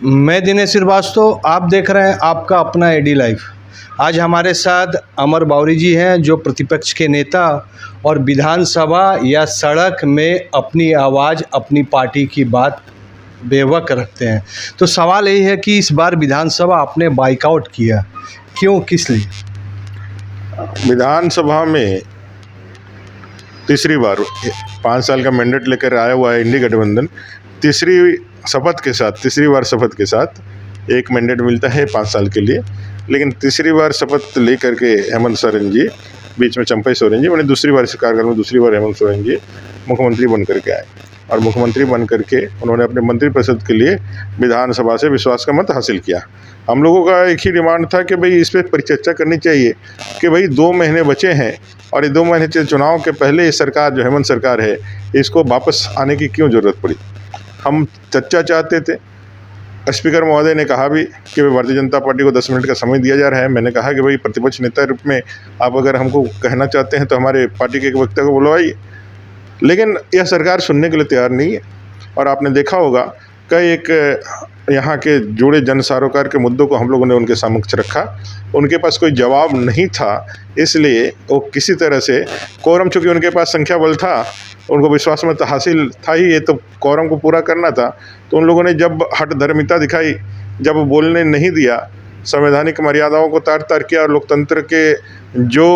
मैं दिनेश श्रीवास्तव, आप देख रहे हैं आपका अपना एडी लाइफ। आज हमारे साथ अमर बावरी जी हैं, जो प्रतिपक्ष के नेता और विधानसभा या सड़क में अपनी आवाज़, अपनी पार्टी की बात बेवक रखते हैं। तो सवाल यही है कि इस बार विधानसभा आपने बाइकआउट किया, क्यों, किस लिए? विधानसभा में तीसरी बार 5 साल का मैंडेट लेकर आया हुआ है इंडी गठबंधन। तीसरी बार शपथ के साथ एक मैंडेट मिलता है 5 साल के लिए, लेकिन तीसरी बार शपथ लेकर के हेमंत सोरेन जी, बीच में चंपई सोरेन जी, मैंने दूसरी बार इस कार्यकाल में दूसरी बार हेमंत सोरेन जी मुख्यमंत्री बन करके आए और मुख्यमंत्री बन करके उन्होंने अपने मंत्रिपरिषद के लिए विधानसभा से विश्वास का मत हासिल किया। हम लोगों का एक ही डिमांड था कि भाई इस पर परिचर्चा करनी चाहिए कि भाई 2 महीने बचे हैं और ये 2 महीने से चुनाव के पहले ये सरकार जो हेमंत सरकार है, इसको वापस आने की क्यों ज़रूरत पड़ी। हम चर्चा चाहते थे। स्पीकर महोदय ने कहा भी कि भारतीय जनता पार्टी को 10 मिनट का समय दिया जा रहा है। मैंने कहा कि भाई प्रतिपक्ष नेता रूप में आप अगर हमको कहना चाहते हैं तो हमारे पार्टी के एक वक्ता को बुलवाइए, लेकिन यह सरकार सुनने के लिए तैयार नहीं है। और आपने देखा होगा कई एक यहाँ के जुड़े जन सरोकार के मुद्दों को हम लोगों ने उनके समक्ष रखा, उनके पास कोई जवाब नहीं था, इसलिए वो किसी तरह से कोरम, चूँकि उनके पास संख्या बल था, उनको विश्वास मत हासिल था ही, ये तो कोरम को पूरा करना था, तो उन लोगों ने जब हठधर्मिता दिखाई, जब बोलने नहीं दिया, संवैधानिक मर्यादाओं को तार तार किया और लोकतंत्र के जो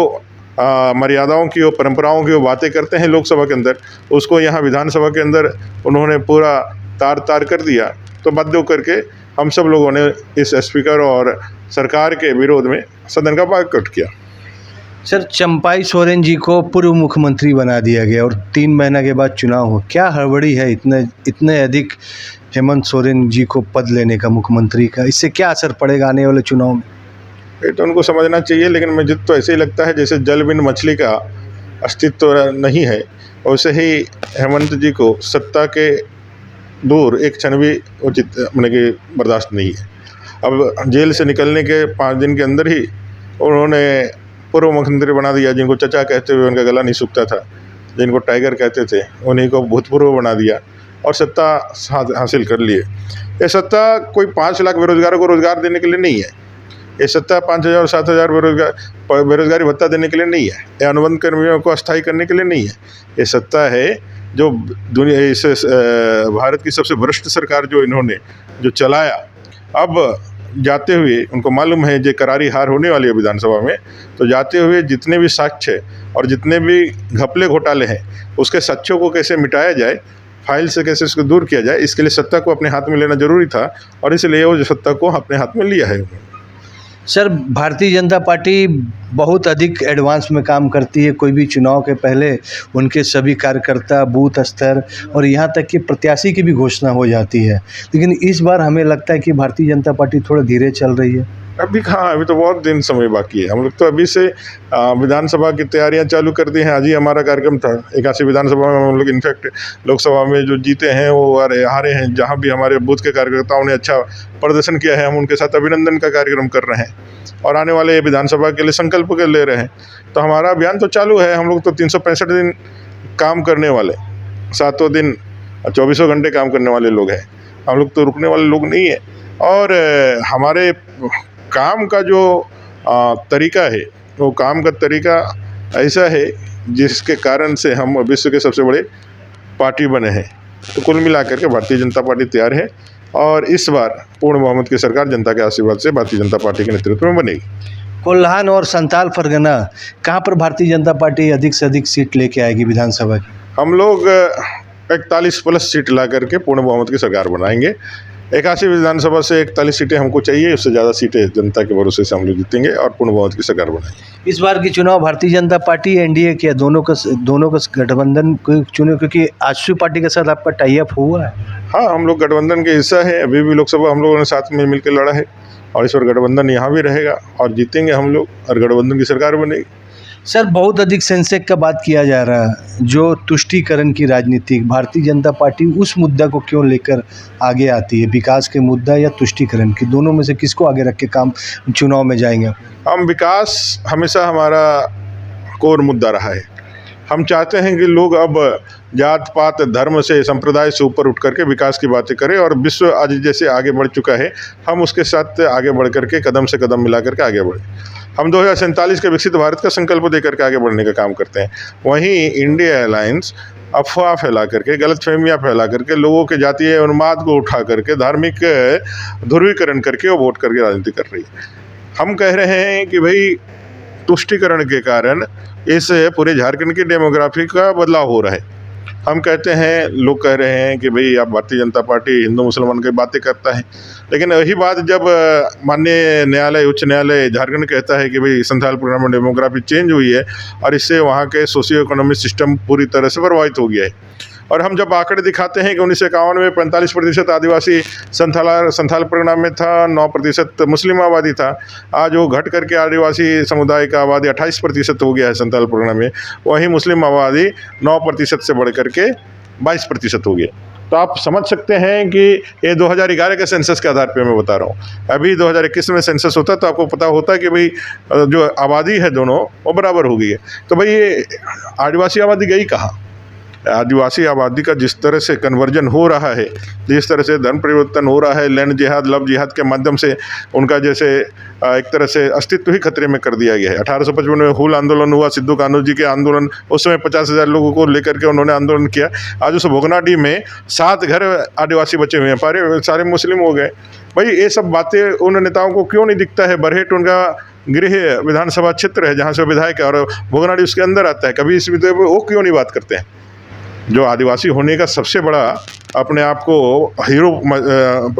मर्यादाओं की, परंपराओं की वो बातें करते हैं लोकसभा के अंदर, उसको यहाँ विधानसभा के अंदर उन्होंने पूरा तार तार कर दिया। तो बाध्य होकर के हम सब लोगों ने इस स्पीकर और सरकार के विरोध में सदन का बाइकआउट किया। सर, चंपई सोरेन जी को पूर्व मुख्यमंत्री बना दिया गया और 3 महीने के बाद चुनाव हो, क्या हड़बड़ी है इतने अधिक हेमंत सोरेन जी को पद लेने का, मुख्यमंत्री का? इससे क्या असर पड़ेगा आने वाले चुनाव में? ये तो उनको समझना चाहिए, लेकिन मुझे तो ऐसे ही लगता है जैसे जल बिन मछली का अस्तित्व नहीं है, वैसे ही हेमंत जी को सत्ता के दूर एक क्षण भी उचित मतलब कि बर्दाश्त नहीं है। अब जेल से निकलने के 5 दिन के अंदर ही उन्होंने पूर्व मुख्यमंत्री बना दिया, जिनको चचा कहते हुए उनका गला नहीं सूखता था, जिनको टाइगर कहते थे, उन्हीं को भूतपूर्व बना दिया और सत्ता हासिल कर लिए। ये सत्ता कोई 5 लाख बेरोजगारों को रोजगार देने के लिए नहीं है। ये सत्ता 5,000 और 7,000 बेरोजगारी भत्ता देने के लिए नहीं है। ये अनुबंध कर्मियों को अस्थायी करने के लिए नहीं है। ये सत्ता है जो दुनिया इस भारत की सबसे वरिष्ठ सरकार जो इन्होंने जो चलाया, अब जाते हुए उनको मालूम है जो करारी हार होने वाली है विधानसभा में, तो जाते हुए जितने भी साक्ष्य और जितने भी घपले घोटाले हैं, उसके साक्ष्यों को कैसे मिटाया जाए, फाइल से कैसे उसको दूर किया जाए, इसके लिए सत्ता को अपने हाथ में लेना जरूरी था और इसलिए वो जो सत्ता को अपने हाथ में लिया है। सर, भारतीय जनता पार्टी बहुत अधिक एडवांस में काम करती है। कोई भी चुनाव के पहले उनके सभी कार्यकर्ता बूथ स्तर और यहाँ तक कि प्रत्याशी की भी घोषणा हो जाती है, लेकिन इस बार हमें लगता है कि भारतीय जनता पार्टी थोड़ा धीरे चल रही है। अभी कहाँ, अभी तो बहुत दिन समय बाकी है। हम लोग तो अभी से विधानसभा की तैयारियां चालू कर दी हैं। आज ही हमारा कार्यक्रम था 81 विधानसभा में। हम लोग इनफैक्ट लोकसभा में जो जीते हैं वो हारे हैं, जहां भी हमारे बूथ के कार्यकर्ताओं ने अच्छा प्रदर्शन किया है, हम उनके साथ अभिनंदन का कार्यक्रम कर रहे हैं और आने वाले विधानसभा के लिए संकल्प कर ले रहे हैं। तो हमारा अभियान तो चालू है। हम लोग तो 365 दिन काम करने वाले, 7 दिन 24 घंटे काम करने वाले लोग हैं। हम लोग तो रुकने वाले लोग नहीं है। और हमारे काम का जो तरीका है, वो काम का तरीका ऐसा है जिसके कारण से हम विश्व के सबसे बड़े पार्टी बने हैं। तो कुल मिलाकर के भारतीय जनता पार्टी तैयार है और इस बार पूर्ण बहुमत की सरकार जनता के आशीर्वाद से भारतीय जनता पार्टी के नेतृत्व में बनेगी। कोल्हान और संताल फरगना, कहाँ पर भारतीय जनता पार्टी अधिक से अधिक सीट लेके आएगी विधानसभा की? हम लोग 41+ सीट ला करके पूर्ण बहुमत की सरकार बनाएंगे। 81 विधानसभा से 41 सीटें हमको चाहिए, उससे ज़्यादा सीटें जनता के भरोसे से हम लोग जीतेंगे और पूर्ण बहुमत की सरकार बनाएंगे। इस बार की चुनाव भारतीय जनता पार्टी एनडीए के दोनों का गठबंधन को चुने, क्योंकि आजसू पार्टी के साथ आपका टाई अप हुआ है? हाँ, हम लोग गठबंधन के हिस्सा है। अभी भी लोकसभा हम लोगों ने साथ में मिलकर लड़ा है और इस बार गठबंधन यहाँ भी रहेगा और जीतेंगे हम लोग और गठबंधन की सरकार बनेगी। सर, बहुत अधिक सेंसेक्स का बात किया जा रहा है, जो तुष्टीकरण की राजनीति, भारतीय जनता पार्टी उस मुद्दा को क्यों लेकर आगे आती है? विकास के मुद्दा या तुष्टीकरण की, दोनों में से किसको आगे रख के काम चुनाव में जाएंगे? हम विकास हमेशा हमारा कोर मुद्दा रहा है। हम चाहते हैं कि लोग अब जात पात धर्म से संप्रदाय से ऊपर उठ करके विकास की बातें करें, और विश्व आज जैसे आगे बढ़ चुका है हम उसके साथ आगे बढ़ करके कदम से कदम मिला करके आगे बढ़ें। हम 2047 के विकसित भारत का संकल्प देकर के आगे बढ़ने का काम करते हैं। वहीं इंडिया अलायंस अफवाह फैला करके, गलतफहमियां फैला करके, लोगों के जातीय उन्माद को उठा करके, धार्मिक ध्रुवीकरण करके वो वोट करके राजनीति कर रही है। हम कह रहे हैं कि भाई तुष्टीकरण के कारण इस पूरे झारखंड की डेमोग्राफी का बदलाव हो रहा है। हम कहते हैं, लोग कह रहे हैं कि भाई आप भारतीय जनता पार्टी हिंदू मुसलमान की बातें करता है, लेकिन वही बात जब माननीय न्यायालय, उच्च न्यायालय झारखंड कहता है कि भाई संथाल प्रोग्राम में डेमोग्राफी चेंज हुई है और इससे वहाँ के सोशियो इकोनॉमिक सिस्टम पूरी तरह से प्रभावित हो गया है, और हम जब आंकड़े दिखाते हैं कि 1951 में 45% आदिवासी संथाल प्रोग्राम में था, 9% मुस्लिम आबादी था, आज वो घट करके आदिवासी समुदाय का आबादी 28% हो गया है संथाल प्रोग्राम में, वहीं मुस्लिम आबादी 9% से बढ़ करके 22% हो गया। तो आप समझ सकते हैं कि ये 2011 के सेंसस के आधार पे मैं बता रहा हूँ। अभी 2021 में सेंसस होता तो आपको पता होता कि भाई जो आबादी है दोनों वो बराबर हो गई है। तो भाई ये आदिवासी आबादी गई कहाँ? आदिवासी आबादी का जिस तरह से कन्वर्जन हो रहा है, जिस तरह से धर्म परिवर्तन हो रहा है, लैंड जिहाद, लव जिहाद के माध्यम से उनका जैसे एक तरह से अस्तित्व ही खतरे में कर दिया गया है। 1855 में हुल आंदोलन हुआ, सिद्धू कान्हू जी के आंदोलन, उस समय 50,000 लोगों को लेकर के उन्होंने आंदोलन किया। आज उस भोगनाडी में 7 घर आदिवासी बचे हुए हैं, सारे मुस्लिम हो गए। भाई ये सब बातें उन नेताओं को क्यों नहीं दिखता है? बरहेट उनका गृह विधानसभा क्षेत्र है जहाँ से विधायक है, और भोगनाडी उसके अंदर आता है। कभी इस विषय पर वो क्यों नहीं बात करते हैं? जो आदिवासी होने का सबसे बड़ा अपने आप को हीरो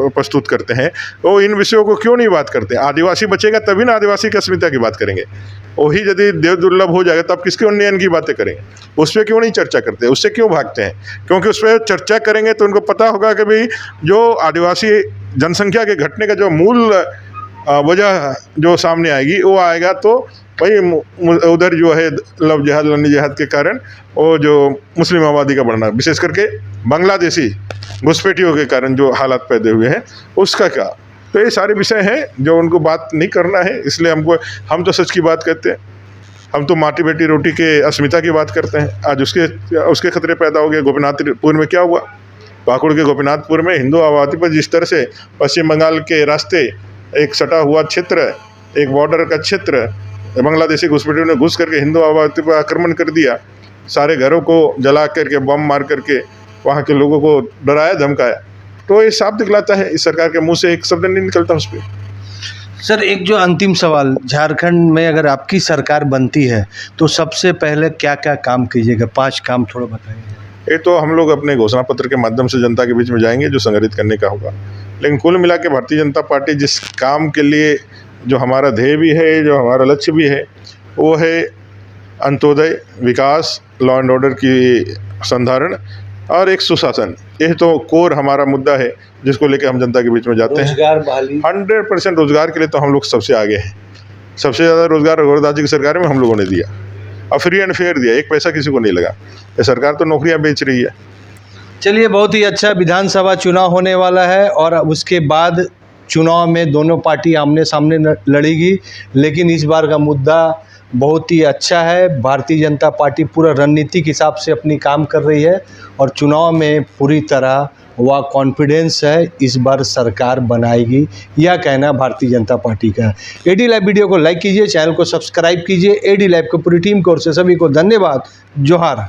प्रस्तुत करते हैं, वो इन विषयों को क्यों नहीं बात करते? आदिवासी बचेगा तभी ना आदिवासी की अस्मिता की बात करेंगे। वही यदि देव दुर्लभ हो जाएगा तब किसके उन्नयन की बातें करेंगे? उस पर क्यों नहीं चर्चा करते? उससे क्यों भागते हैं? क्योंकि उस पर चर्चा करेंगे तो उनको पता होगा कि भाई जो आदिवासी जनसंख्या के घटने का जो मूल वजह जो सामने आएगी वो आएगा तो भाई उधर जो है लव जिहाद, लन्नी जिहाद के कारण वो जो मुस्लिम आबादी का बढ़ना, विशेष करके बांग्लादेशी घुसपैठियों के कारण जो हालात पैदा हुए हैं उसका क्या। तो ये सारे विषय हैं जो उनको बात नहीं करना है, इसलिए हम तो सच की बात कहते हैं। हम तो माटी बेटी रोटी के अस्मिता की बात करते हैं। आज उसके खतरे पैदा हो गए। गोपीनाथपुर में क्या हुआ? पाकुड़ के गोपीनाथपुर में हिंदू आबादी पर जिस तरह से पश्चिम बंगाल के रास्ते एक सटा हुआ क्षेत्र, एक बॉर्डर का क्षेत्र, बांग्लादेशी घुसपैठियों ने घुस करके हिंदू आबादी पर आक्रमण कर दिया, सारे घरों को जला करके, बम मार करके वहाँ के लोगों को डराया धमकाया। तो ये साफ दिखलाता है, इस सरकार के मुंह से एक शब्द नहीं निकलता उस पर। सर, एक जो अंतिम सवाल, झारखंड में अगर आपकी सरकार बनती है तो सबसे पहले क्या क्या काम कीजिएगा? 5 काम थोड़ा बताइए। ये तो हम लोग अपने घोषणा पत्र के माध्यम से जनता के बीच में जाएंगे जो संगठित करने का होगा। लेकिन कुल मिला के भारतीय जनता पार्टी जिस काम के लिए, जो हमारा ध्येय भी है, जो हमारा लक्ष्य भी है, वो है अंत्योदय, विकास, लॉ एंड ऑर्डर की संधारण और एक सुशासन। यह तो कोर हमारा मुद्दा है जिसको लेकर हम जनता के बीच में जाते हैं। रोजगार बहाली, 100% रोजगार के लिए तो हम लोग सबसे आगे हैं। सबसे ज़्यादा रोजगार रघुवर जी की सरकार में हम लोगों ने दिया और फ्री एंड फेयर दिया, एक पैसा किसी को नहीं लगा। ये सरकार तो नौकरियां बेच रही है। चलिए, बहुत ही अच्छा। विधानसभा चुनाव होने वाला है और उसके बाद चुनाव में दोनों पार्टी आमने सामने लड़ेगी, लेकिन इस बार का मुद्दा बहुत ही अच्छा है। भारतीय जनता पार्टी पूरा रणनीतिक हिसाब से अपनी काम कर रही है और चुनाव में पूरी तरह वह कॉन्फिडेंस है इस बार सरकार बनाएगी, यह कहना भारतीय जनता पार्टी का है। एडी लाइव वीडियो को लाइक कीजिए, चैनल को सब्सक्राइब कीजिए। एडी लाइव को पूरी टीम की ओर से सभी को धन्यवाद। जोहार।